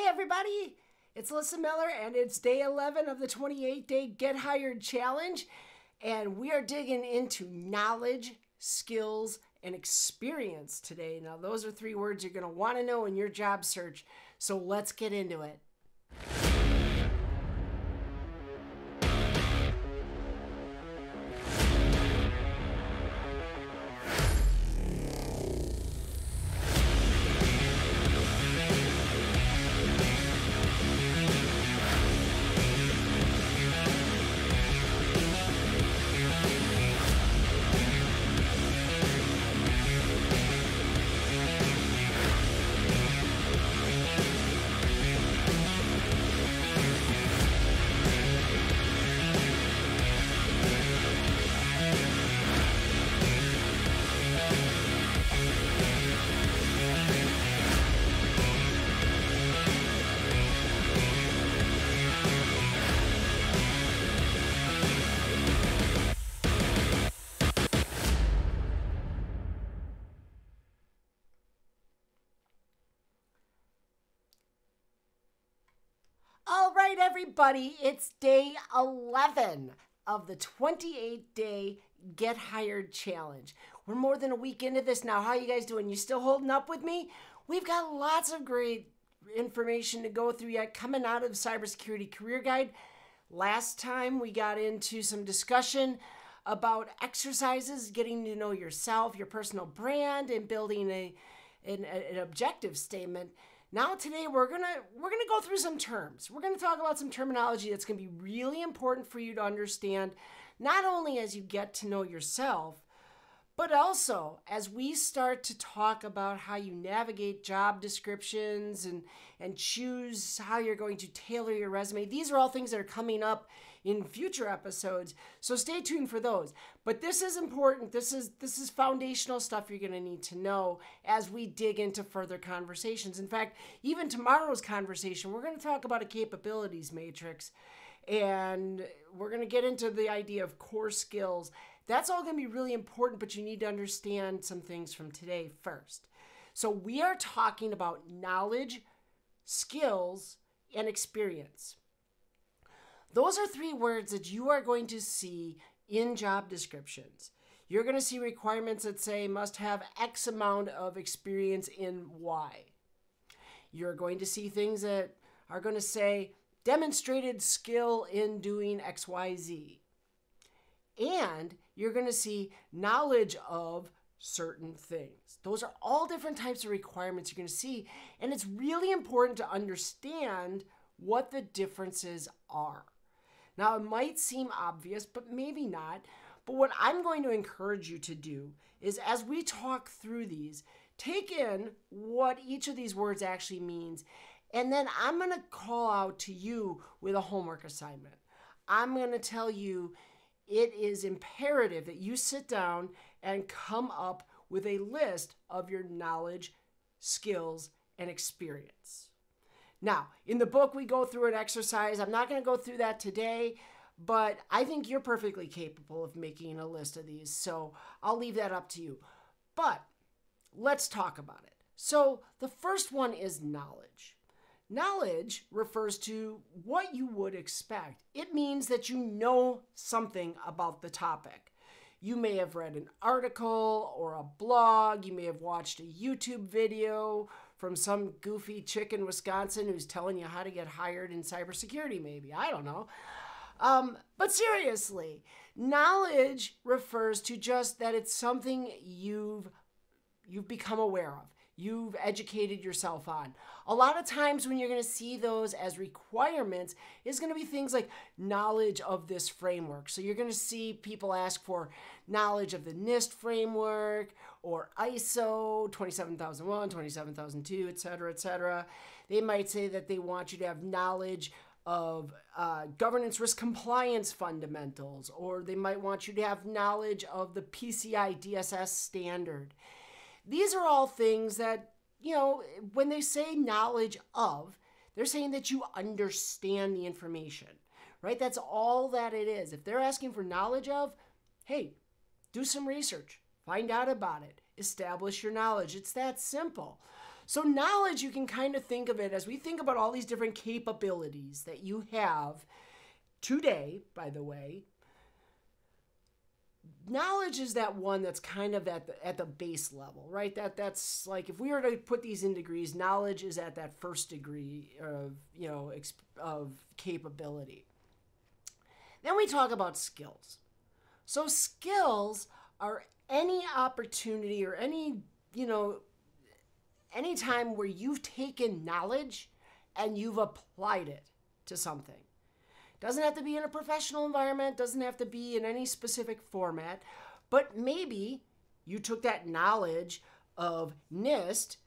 everybody, it's Alyssa Miller and it's day 11 of the 28-day Get Hired Challenge, and we are digging into knowledge, skills, and experience today. Now those are three words you're going to want to know in your job search, so let's get into it. All right, everybody, it's day 11 of the 28-day Get Hired Challenge. We're more than a week into this now. How you guys doing? You still holding up with me? We've got lots of great information to go through yet coming out of the Cybersecurity Career Guide. Last time we got into some discussion about exercises, getting to know yourself, your personal brand, and building an objective statement. Now today we're gonna go through some terms. We're gonna talk about some terminology that's gonna be really important for you to understand, not only as you get to know yourself, but also as we start to talk about how you navigate job descriptions and choose how you're going to tailor your resume. These are all things that are coming up in future episodes, so stay tuned for those. But this is important. This is foundational stuff you're going to need to know as we dig into further conversations. In fact, even tomorrow's conversation, we're going to talk about a capabilities matrix, and we're going to get into the idea of core skills. That's all going to be really important, but you need to understand some things from today first. So we are talking about knowledge, skills, and experience. Those are three words that you are going to see in job descriptions. You're going to see requirements that say must have X amount of experience in Y. You're going to see things that are going to say demonstrated skill in doing X, Y, Z. And you're going to see knowledge of certain things. Those are all different types of requirements you're going to see, and it's really important to understand what the differences are. Now, it might seem obvious, but maybe not. But what I'm going to encourage you to do is, as we talk through these, take in what each of these words actually means, and then I'm going to call out to you with a homework assignment. I'm going to tell you it is imperative that you sit down and come up with a list of your knowledge, skills, and experience. Now, in the book, we go through an exercise. I'm not going to go through that today, but I think you're perfectly capable of making a list of these, so I'll leave that up to you. But let's talk about it. So the first one is knowledge. Knowledge refers to what you would expect. It means that you know something about the topic. You may have read an article or a blog. You may have watched a YouTube video from some goofy chick in Wisconsin who's telling you how to get hired in cybersecurity, maybe. I don't know. But seriously, knowledge refers to just that it's something you've become aware of. You've educated yourself on. A lot of times when you're going to see those as requirements is going to be things like knowledge of this framework. So you're going to see people ask for knowledge of the NIST framework or ISO 27001, 27002, et cetera, et cetera. They might say that they want you to have knowledge of governance risk compliance fundamentals, or they might want you to have knowledge of the PCI DSS standard. These are all things that, when they say knowledge of, they're saying that you understand the information, right? That's all that it is. If they're asking for knowledge of, hey, do some research, find out about it, establish your knowledge. It's that simple. So knowledge, you can kind of think of it as we think about all these different capabilities that you have today, by the way. Knowledge is that one that's kind of at the base level, right? That's like, if we were to put these in degrees, knowledge is at that first degree of, of capability. Then we talk about skills. So skills are any opportunity or any time where you've taken knowledge and you've applied it to something. Doesn't have to be in a professional environment, doesn't have to be in any specific format, but maybe you took that knowledge of NIST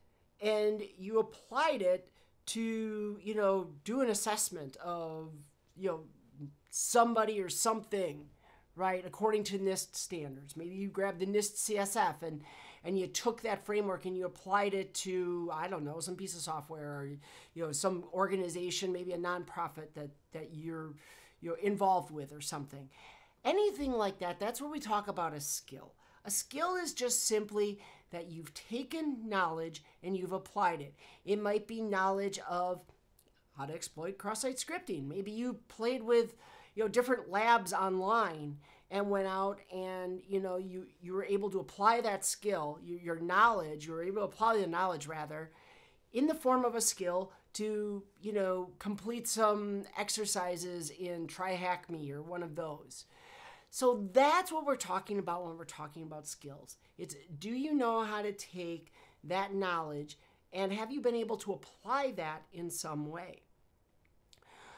and you applied it to, do an assessment of, somebody or something, right, according to NIST standards. Maybe you grabbed the NIST CSF and you took that framework and you applied it to, I don't know, some piece of software or, some organization, maybe a nonprofit that you're involved with or something. Anything like that, that's what we talk about as skill. A skill is just simply that you've taken knowledge and you've applied it. It might be knowledge of how to exploit cross-site scripting. Maybe you played with, different labs online and went out and, you were able to apply that skill, your knowledge, you were able to apply the knowledge rather, in the form of a skill to, complete some exercises in Try Hack Me or one of those. So that's what we're talking about when we're talking about skills. It's, do you know how to take that knowledge and have you been able to apply that in some way?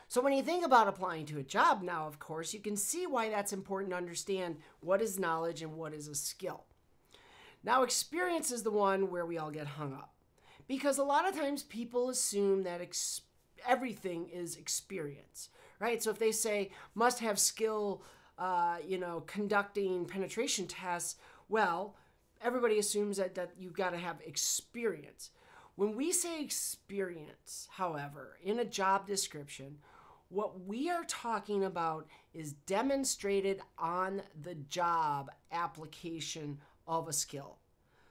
So when you think about applying to a job now, of course, you can see why that's important to understand what is knowledge and what is a skill. Now, experience is the one where we all get hung up, because a lot of times people assume that everything is experience, right? So if they say must have skill, conducting penetration tests, well, everybody assumes that you've got to have experience. When we say experience, however, in a job description, what we are talking about is demonstrated on the job application of a skill.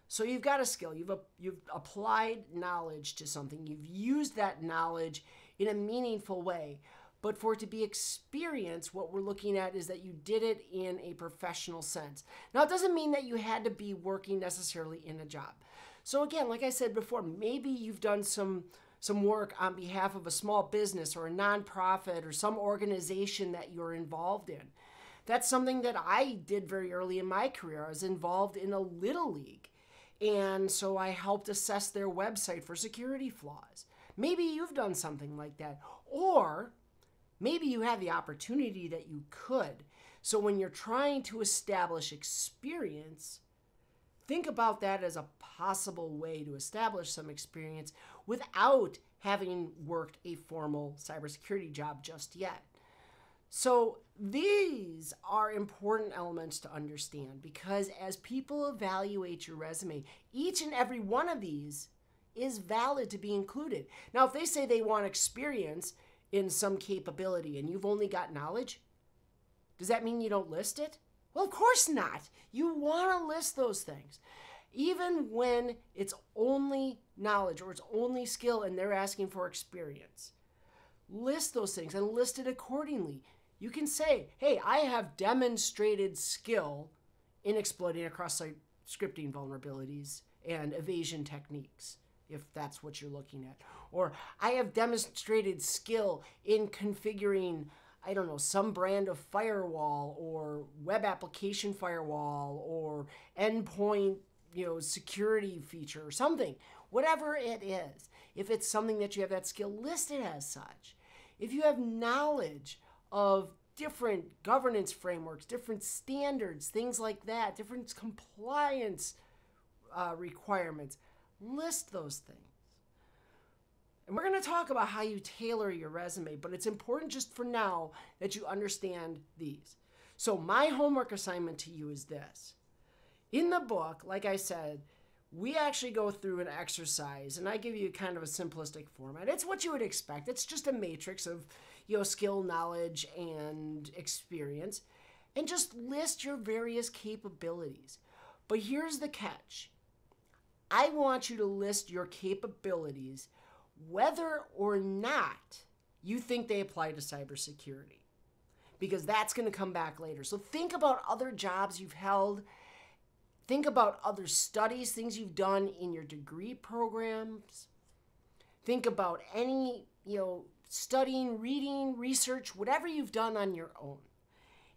So you've got a skill, you've applied knowledge to something, you've used that knowledge in a meaningful way. But for it to be experience, what we're looking at is that you did it in a professional sense. Now, it doesn't mean that you had to be working necessarily in a job. So again, like I said before, maybe you've done some work on behalf of a small business or a nonprofit or some organization that you're involved in. That's something that I did very early in my career. I was involved in a little league, and so I helped assess their website for security flaws. Maybe you've done something like that, or maybe you have the opportunity that you could. So when you're trying to establish experience, think about that as a possible way to establish some experience without having worked a formal cybersecurity job just yet. So these are important elements to understand, because as people evaluate your resume, each and every one of these is valid to be included. Now, if they say they want experience in some capability and you've only got knowledge, does that mean you don't list it? Well, of course not. You want to list those things. Even when it's only knowledge or it's only skill and they're asking for experience. List those things and list it accordingly. You can say, hey, I have demonstrated skill in exploiting cross-site scripting vulnerabilities and evasion techniques, if that's what you're looking at. Or I have demonstrated skill in configuring, I don't know, some brand of firewall or web application firewall or endpoint, security feature or something. Whatever it is, if it's something that you have that skill, list it as such. If you have knowledge of different governance frameworks, different standards, things like that, different compliance requirements, list those things. And we're going to talk about how you tailor your resume, but it's important just for now that you understand these. So my homework assignment to you is this. In the book, like I said, we actually go through an exercise, and I give you kind of a simplistic format. It's what you would expect. It's just a matrix of, skill, knowledge, and experience, and just list your various capabilities. But here's the catch. I want you to list your capabilities, whether or not you think they apply to cybersecurity, because that's going to come back later. So think about other jobs you've held. Think about other studies, things you've done in your degree programs. Think about any, studying, reading, research, whatever you've done on your own.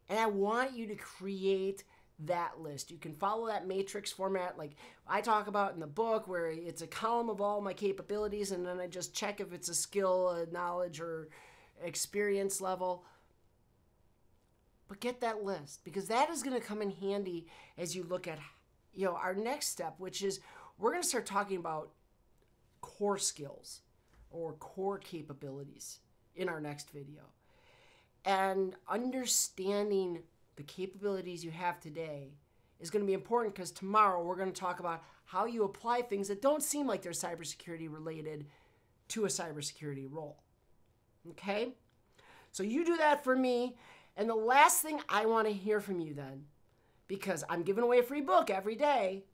And I want you to create that list. You can follow that matrix format like I talk about in the book, where it's a column of all my capabilities, and then I just check if it's a skill, a knowledge, or experience level. But get that list, because that is going to come in handy as you look at our next step, which is we're going to start talking about core skills or core capabilities in our next video. And understanding the capabilities you have today is going to be important, because tomorrow we're going to talk about how you apply things that don't seem like they're cybersecurity related to a cybersecurity role. Okay? So you do that for me. And the last thing I want to hear from you then, because I'm giving away a free book every day,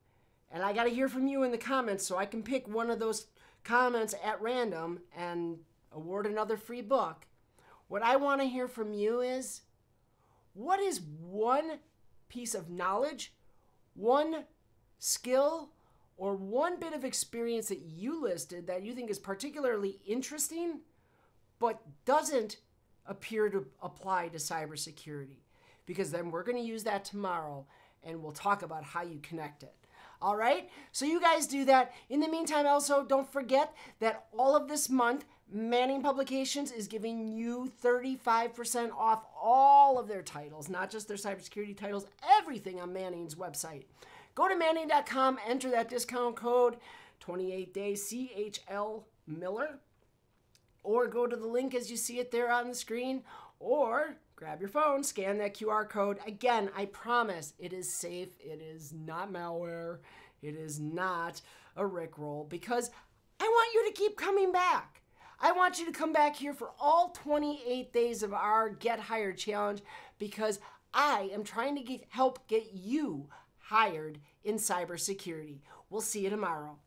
and I got to hear from you in the comments so I can pick one of those comments at random and award another free book. What I want to hear from you is, what is one piece of knowledge, one skill, or one bit of experience that you listed that you think is particularly interesting but doesn't appear to apply to cybersecurity? Because then we're going to use that tomorrow, and we'll talk about how you connect it. All right? So you guys do that. In the meantime, also, don't forget that all of this month, Manning Publications is giving you 35% off all of their titles, not just their cybersecurity titles, everything on Manning's website. Go to Manning.com, enter that discount code, 28-day CHL Miller, or go to the link as you see it there on the screen, or grab your phone, scan that QR code. Again, I promise it is safe. It is not malware. It is not a Rickroll, because I want you to keep coming back. I want you to come back here for all 28 days of our Get Hired Challenge, because I am trying to help get you hired in cybersecurity. We'll see you tomorrow.